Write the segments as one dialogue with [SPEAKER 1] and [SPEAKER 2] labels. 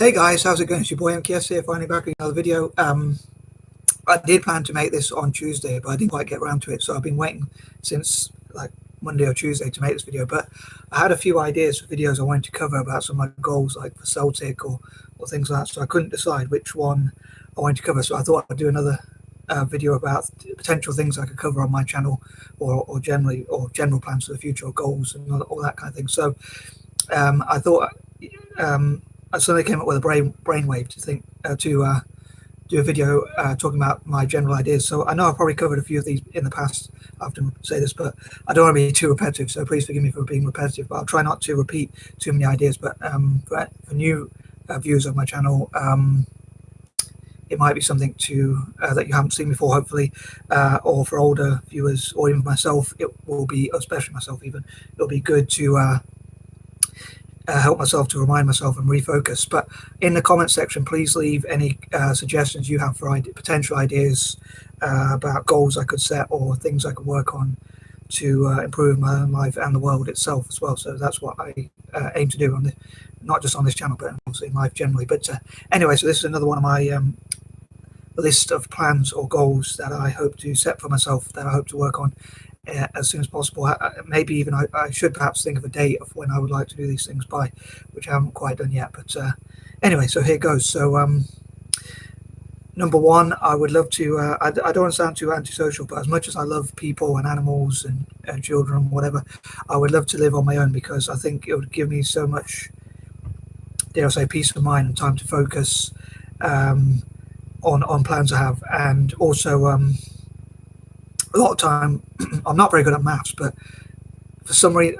[SPEAKER 1] Hey guys, how's it going? It's your boy M.K.S here, finally back with another video. I did plan to make this on Tuesday, but I didn't quite get around to it, so I've been waiting since like Monday or Tuesday to make this video. But I had a few ideas for videos I wanted to cover about some of my goals, like for Celtic or things like that, so I couldn't decide which one I wanted to cover. So I thought I'd do another video about potential things I could cover on my channel, or general plans for the future, or goals and all that kind of thing. So I thought I suddenly came up with a brainwave to think to do a video talking about my general ideas. So I know I've probably covered a few of these in the past. I often say this, but I don't want to be too repetitive, so please forgive me for being repetitive, but I'll try not to repeat too many ideas. But for new viewers of my channel, it might be something that you haven't seen before, hopefully, or for older viewers, or even myself, it will be, especially myself even, it'll be good to help myself to remind myself and refocus. But in the comment section, please leave any suggestions you have for potential ideas about goals I could set or things I could work on to improve my own life and the world itself as well. So that's what I aim to do, not just on this channel, but obviously in life generally. But anyway, so this is another one of my list of plans or goals that I hope to set for myself, that I hope to work on as soon as possible. Maybe even I should perhaps think of a date of when I would like to do these things by, which I haven't quite done yet. But anyway, so here goes. So number one, I would love to, I don't want to sound too antisocial, but as much as I love people and animals and children and whatever, I would love to live on my own, because I think it would give me so much, dare I say, peace of mind and time to focus on plans I have. And also a lot of time, I'm not very good at maths, but for some reason,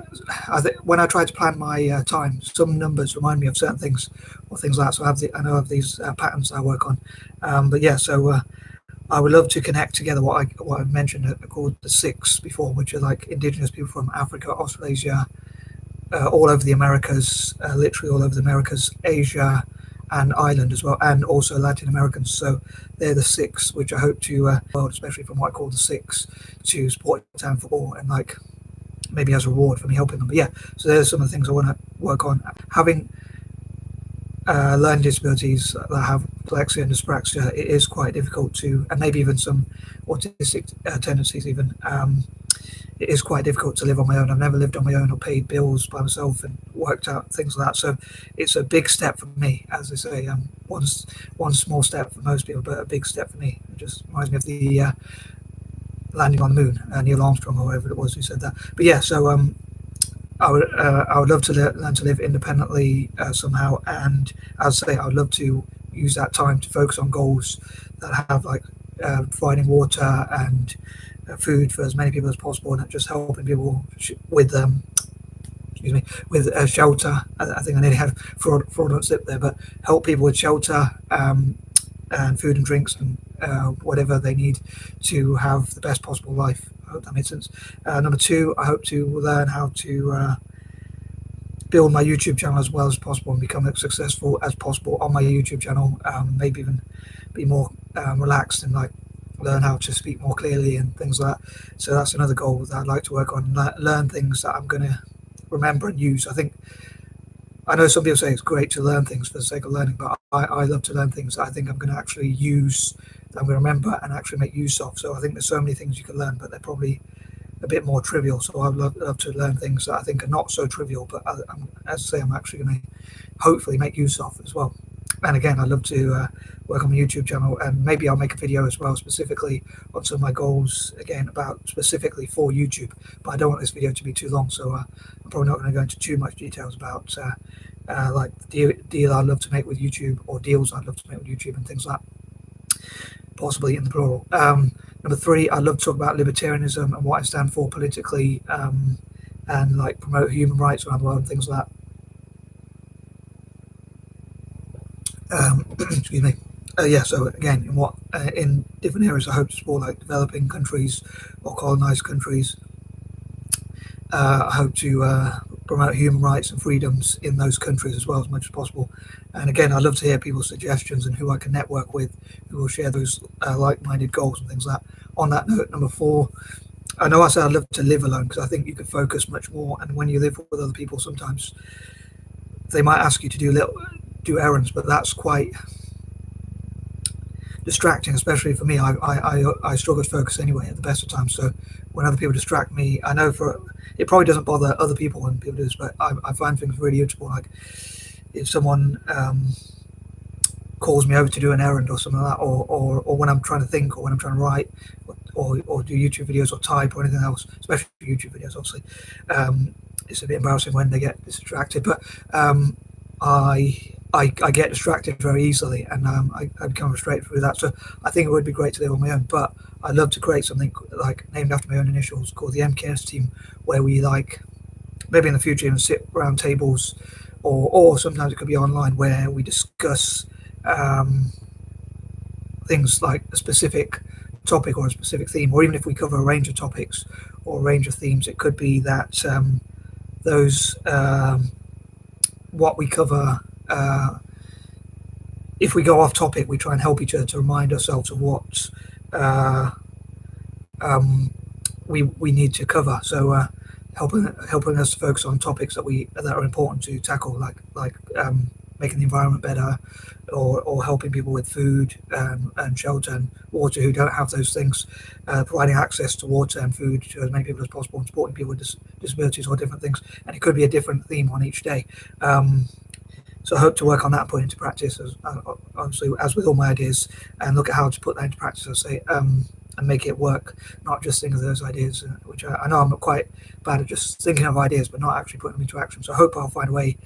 [SPEAKER 1] when I try to plan my time, some numbers remind me of certain things or things like that. So I know of these patterns I work on. But yeah, so I would love to connect together what I've mentioned called the six before, which are like indigenous people from Africa, Australasia, all over the Americas, literally all over the Americas, Asia, and Ireland as well, and also Latin Americans. So they're the six which I hope to world, especially from what I call the six, to support town football, and like maybe as a reward for me helping them. But yeah, so there's some of the things I want to work on. Having learning disabilities that have dyslexia and dyspraxia, it is quite difficult to, and maybe even some autistic tendencies even, it is quite difficult to live on my own. I've never lived on my own or paid bills by myself and worked out things like that. So it's a big step for me, as I say. One small step for most people, but a big step for me. It just reminds me of the landing on the moon, Neil Armstrong or whoever it was who said that. But yeah, so I would love to learn to live independently somehow, and as I say, I would love to use that time to focus on goals that have like providing water and food for as many people as possible, and just helping people with with shelter. I think I nearly had fraudulent slip there, but help people with shelter and food and drinks and whatever they need to have the best possible life. I hope that makes sense. Number two, I hope to learn how to build my YouTube channel as well as possible and become as successful as possible on my YouTube channel. Maybe even be more relaxed and like learn how to speak more clearly and things like that. So that's another goal that I'd like to work on. Learn things that I'm going to remember and use. I know some people say it's great to learn things for the sake of learning, but I love to learn things that I think I'm going to actually use, that I'm going to remember and actually make use of. So I think there's so many things you can learn, but they're probably a bit more trivial. So I'd love to learn things that I think are not so trivial, but as I say, I'm actually going to hopefully make use of as well. And again, I'd love to work on my YouTube channel, and maybe I'll make a video as well specifically on some of my goals, again about specifically for YouTube. But I don't want this video to be too long, so I'm probably not going to go into too much details about like the deal I'd love to make with YouTube, or deals I'd love to make with YouTube and things like that, possibly in the plural. Number three, I'd love to talk about libertarianism and what I stand for politically, and like promote human rights around the world and things like that. Excuse me. Yeah, so again, in different areas I hope to support, like developing countries or colonized countries. I hope to promote human rights and freedoms in those countries as well, as much as possible. And again, I'd love to hear people's suggestions and who I can network with, who will share those like-minded goals and things like that. On that note, number four, I know I said I'd love to live alone, because I think you can focus much more, and when you live with other people, sometimes they might ask you to do do errands, but that's quite distracting, especially for me. I struggle to focus anyway at the best of times. So when other people distract me, I know it probably doesn't bother other people when people do this, but I find things really irritable. Like if someone calls me over to do an errand or something like that, or when I'm trying to think, or when I'm trying to write, or do YouTube videos or type or anything else, especially YouTube videos, obviously. It's a bit embarrassing when they get distracted, but I get distracted very easily, and I become frustrated through that. So I think it would be great to live on my own, but I'd love to create something like named after my own initials called the M.K.S Team, where we maybe in the future even sit around tables, or sometimes it could be online, where we discuss things like a specific topic or a specific theme, or even if we cover a range of topics or a range of themes, it could be that those what we cover, if we go off topic, we try and help each other to remind ourselves of what we need to cover. So helping us to focus on topics that are important to tackle, like making the environment better, or helping people with food and shelter and water who don't have those things, providing access to water and food to as many people as possible, and supporting people with disabilities or different things. And it could be a different theme on each day. So I hope to work on that and put it into practice, obviously, as with all my ideas, and look at how to put that into practice, I say, and make it work, not just think of those ideas, which I know I'm quite bad at just thinking of ideas, but not actually putting them into action. So I hope I'll find a way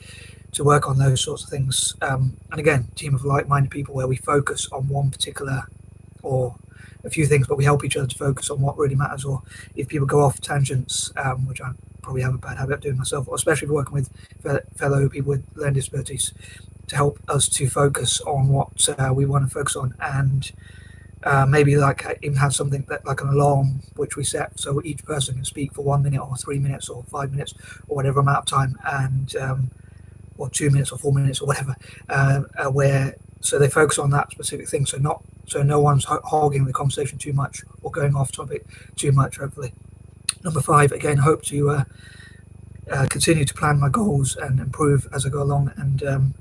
[SPEAKER 1] to work on those sorts of things. And again, team of like-minded people where we focus on one particular or a few things, but we help each other to focus on what really matters. Or if people go off tangents, which I probably have a bad habit of doing myself, or especially working with fellow people with learning disabilities, to help us to focus on what we want to focus on, and maybe like even have something like an alarm which we set, so each person can speak for 1 minute or 3 minutes or 5 minutes or whatever amount of time, and or 2 minutes or 4 minutes or whatever, where so they focus on that specific thing, so no one's hogging the conversation too much or going off topic too much, hopefully. Number 5, again, hope to continue to plan my goals and improve as I go along, and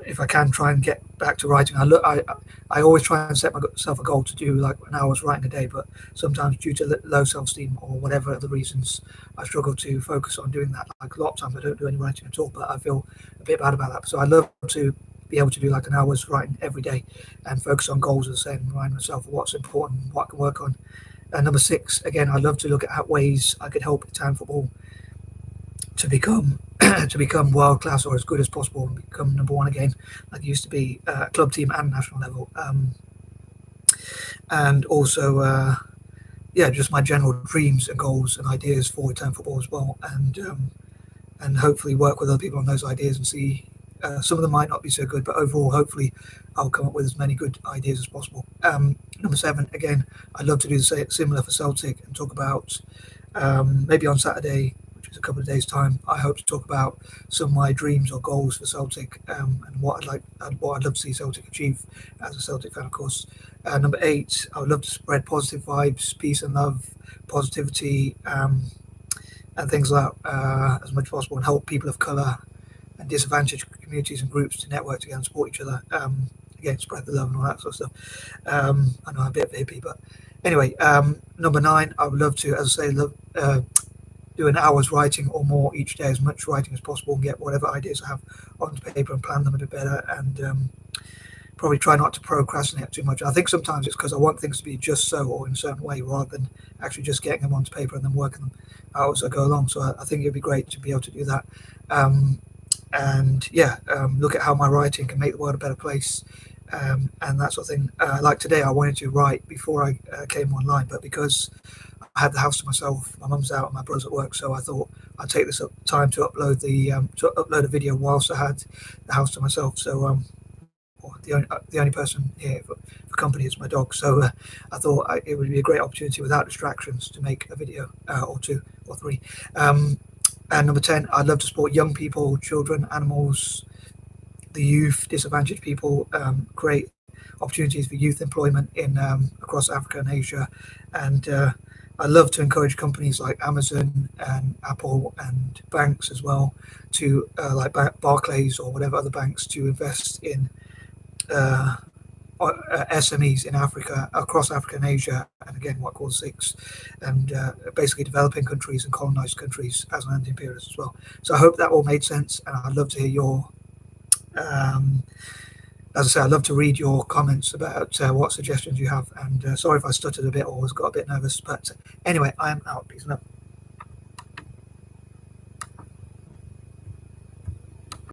[SPEAKER 1] if I can, try and get back to writing. I always try and set myself a goal to do like an hour's writing a day, but sometimes due to low self-esteem or whatever other reasons, I struggle to focus on doing that. Like a lot of times I don't do any writing at all, but I feel a bit bad about that. So I love to be able to do like an hour's writing every day and focus on goals, as I say, and remind myself of what's important, what I can work on. And number 6, again, I love to look at ways I could help town football to become world class, or as good as possible, and become number 1 again, like it used to be, club team and national level. And also, just my general dreams and goals and ideas for town football as well, and hopefully work with other people on those ideas and see. Some of them might not be so good, but overall, hopefully, I'll come up with as many good ideas as possible. Number 7, again, I'd love to do the similar for Celtic and talk about maybe on Saturday, which is a couple of days' time. I hope to talk about some of my dreams or goals for Celtic, and what I'd love to see Celtic achieve as a Celtic fan, of course. Number 8, I would love to spread positive vibes, peace and love, positivity, and things like that as much as possible, and help people of colour and disadvantaged communities and groups to network together and support each other. Again, spread the love and all that sort of stuff. I know I'm a bit of a hippie, but anyway. Number 9, I would love to, as I say, do an hour's writing or more each day, as much writing as possible, and get whatever ideas I have onto paper and plan them a bit better, and probably try not to procrastinate too much. I think sometimes it's because I want things to be just so or in a certain way, rather than actually just getting them onto paper and then working them out as I go along. So I think it'd be great to be able to do that. Look at how my writing can make the world a better place, and that sort of thing. Like today, I wanted to write before I came online, but because I had the house to myself, my mum's out and my brother's at work, so I thought I'd take this time to upload a video whilst I had the house to myself. So the only person here for company is my dog, so I thought it would be a great opportunity without distractions to make a video or 2 or 3. And number 10, I'd love to support young people, children, animals, the youth, disadvantaged people, create opportunities for youth employment in across Africa and Asia, and I love to encourage companies like Amazon and Apple and banks as well to like Barclays or whatever other banks to invest in SMEs in Africa, across Africa and Asia, and again, what I call six, and basically developing countries and colonized countries as an anti-imperialist as well. So I hope that all made sense, and I'd love to hear your, as I say, I'd love to read your comments about what suggestions you have. And sorry if I stuttered a bit or was got a bit nervous, but anyway, I am out. Peace and love.